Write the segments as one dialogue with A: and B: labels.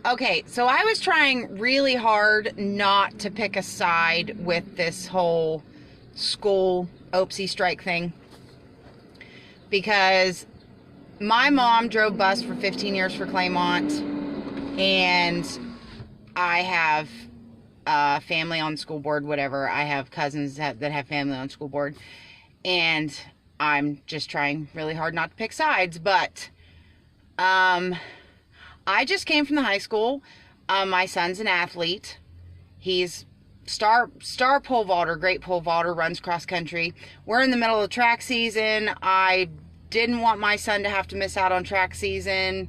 A: Okay, so I was trying really hard not to pick a side with this whole school OAPSE strike thing because my mom drove bus for 15 years for Claymomt, and I have family on the school board, whatever. I have cousins that have family on the school board, and I'm just trying really hard not to pick sides, but I just came from the high school. My son's an athlete. He's star pole vaulter, great pole vaulter, runs cross country. We're in the middle of track season. I didn't want my son to have to miss out on track season.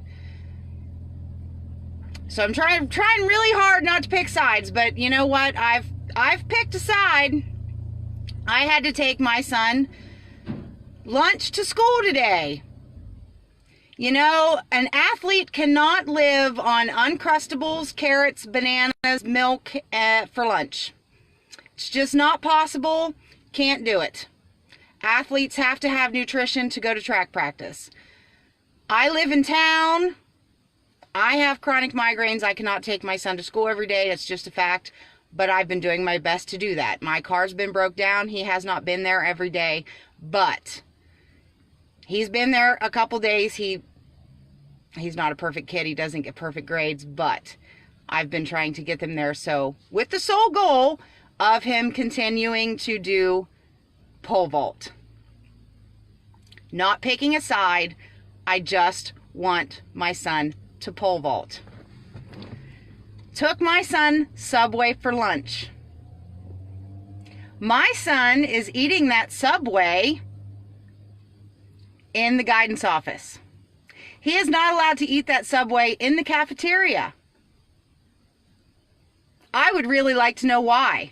A: So I'm trying really hard not to pick sides, but you know what? I've picked a side. I had to take my son lunch to school today. You know, an athlete cannot live on Uncrustables, carrots, bananas, milk for lunch. It's just not possible. Can't do it. Athletes have to have nutrition to go to track practice. I live in town. I have chronic migraines. I cannot take my son to school every day. It's just a fact. But I've been doing my best to do that. My car's been broke down. He has not been there every day. But he's been there a couple days. He's not a perfect kid. He doesn't get perfect grades, but I've been trying to get them there. So with the sole goal of him continuing to do pole vault. Not picking a side. I just want my son to pole vault. Took my son Subway for lunch. My son is eating that Subway in the guidance office. He is not allowed to eat that Subway in the cafeteria. I would really like to know why.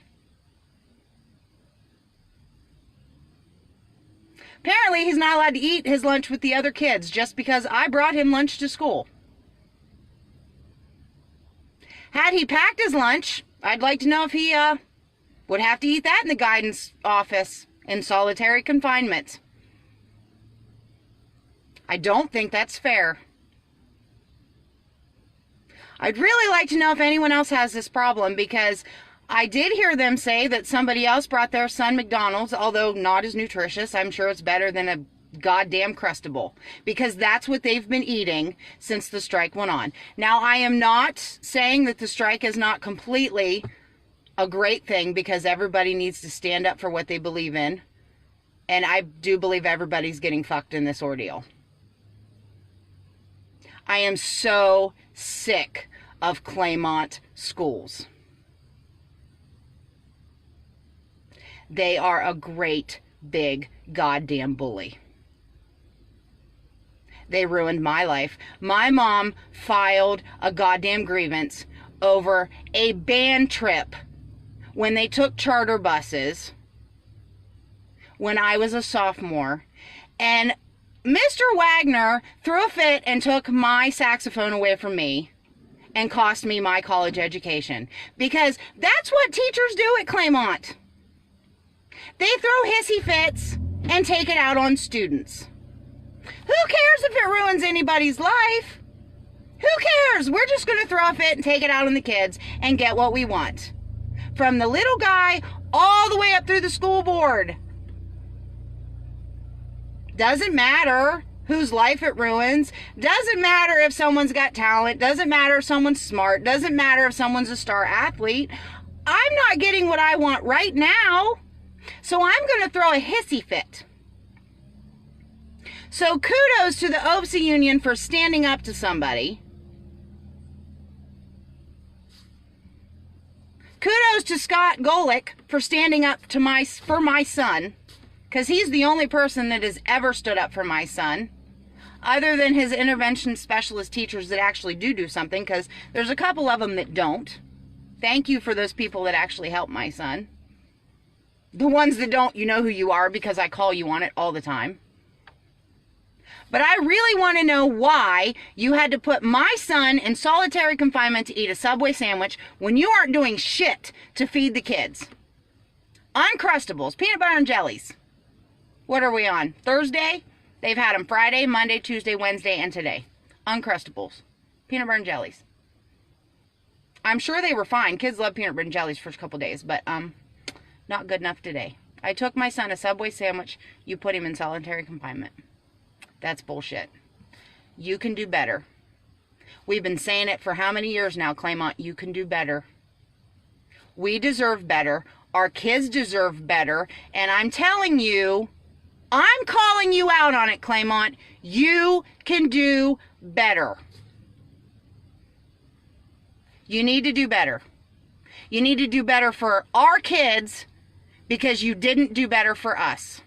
A: Apparently, he's not allowed to eat his lunch with the other kids just because I brought him lunch to school. Had he packed his lunch, I'd like to know if he would have to eat that in the guidance office in solitary confinement. I don't think that's fair. I'd really like to know if anyone else has this problem, because I did hear them say that somebody else brought their son McDonald's, although not as nutritious. I'm sure it's better than a goddamn Crustable, because that's what they've been eating since the strike went on. Now, I am not saying that the strike is not completely a great thing, because everybody needs to stand up for what they believe in. And I do believe everybody's getting fucked in this ordeal. I am so sick of Claymomt schools. They are a great big goddamn bully. They ruined my life. My mom filed a goddamn grievance over a band trip when they took charter buses when I was a sophomore. And Mr. Wagner threw a fit and took my saxophone away from me and cost me my college education. Because that's what teachers do at Claymomt. They throw hissy fits and take it out on students. Who cares if it ruins anybody's life? Who cares? We're just going to throw a fit and take it out on the kids and get what we want. From the little guy all the way up through the school board. Doesn't matter whose life it ruins. Doesn't matter if someone's got talent. Doesn't matter if someone's smart. Doesn't matter if someone's a star athlete. I'm not getting what I want right now, so I'm going to throw a hissy fit. So kudos to the OAPSE union for standing up to somebody. Kudos to Scott Golick for standing up to for my son, because he's the only person that has ever stood up for my son, other than his intervention specialist teachers that actually do something, because there's a couple of them that don't. Thank you for those people that actually help my son. The ones that don't, you know who you are, because I call you on it all the time. But I really want to know why you had to put my son in solitary confinement to eat a Subway sandwich when you aren't doing shit to feed the kids. Uncrustables, peanut butter and jellies. What are we on? Thursday? They've had them Friday, Monday, Tuesday, Wednesday, and today. Uncrustables, peanut butter and jellies. I'm sure they were fine. Kids love peanut butter and jellies for a couple days, but not good enough today. I took my son a Subway sandwich. You put him in solitary confinement. That's bullshit. You can do better. We've been saying it for how many years now, Claymomt? You can do better. We deserve better. Our kids deserve better. And I'm telling you, I'm calling you out on it, Claymomt. You can do better. You need to do better. You need to do better for our kids because you didn't do better for us.